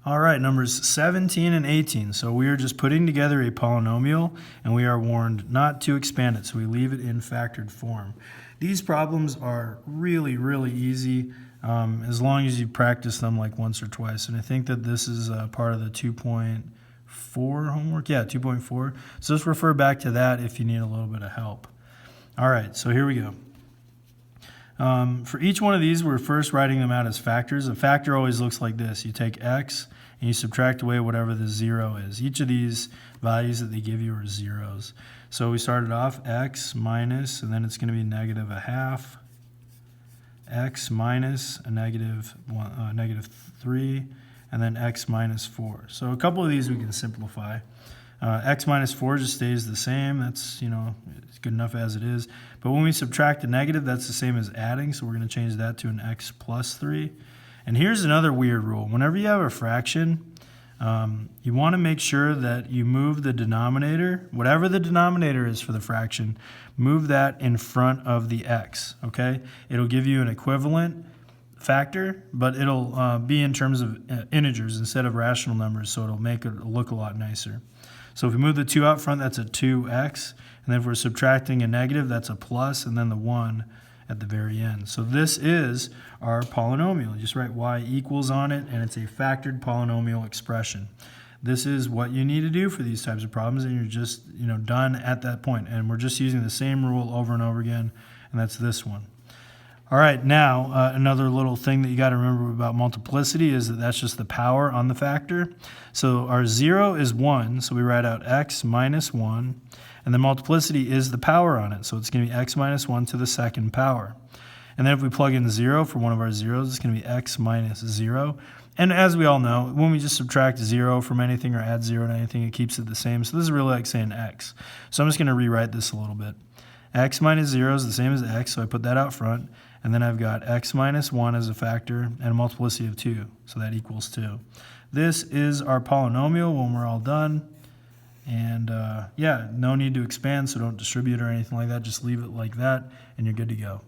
All right, numbers 17 and 18. So we are just putting together a polynomial, and we are warned not to expand it, so we leave it in factored form. These problems are really, really easy as long as you practice them like once or twice. And I think that this is part of the 2.4 homework. Yeah, 2.4. So just refer back to that if you need a little bit of help. All right, so here we go. For each one of these, we're first writing them out as factors. A factor always looks like this. You take x and you subtract away whatever the 0 is. Each of these values that they give you are zeros. So we started off x minus, and then it's going to be negative a half, x minus a negative 3, and then x minus 4. So a couple of these we can simplify. X minus 4 just stays the same. That's, it's good enough as it is. But when we subtract a negative, that's the same as adding, so we're going to change that to an x plus 3. And here's another weird rule. Whenever you have a fraction, you want to make sure that you move the denominator, whatever the denominator is for the fraction, move that in front of the x, okay? It'll give you an equivalent factor, but it'll be in terms of integers instead of rational numbers, so it'll make it look a lot nicer. So if we move the 2 out front, that's a 2x, and then if we're subtracting a negative, that's a plus, and then the 1 at the very end. So this is our polynomial. You just write y equals on it, and it's a factored polynomial expression. This is what you need to do for these types of problems, and you're just done at that point. And we're just using the same rule over and over again, and that's this one. All right, now another little thing that you got to remember about multiplicity is that that's just the power on the factor. So our 0 is 1, so we write out x minus 1, and the multiplicity is the power on it, so it's going to be x minus 1 to the second power. And then if we plug in 0 for one of our zeros, it's going to be x minus 0. And as we all know, when we just subtract 0 from anything or add 0 to anything, it keeps it the same. So this is really like saying x. So I'm just going to rewrite this a little bit. X minus 0 is the same as x, so I put that out front. And then I've got x minus 1 as a factor and a multiplicity of 2, so that equals 2. This is our polynomial when we're all done. And yeah, no need to expand, so don't distribute or anything like that. Just leave it like that, and you're good to go.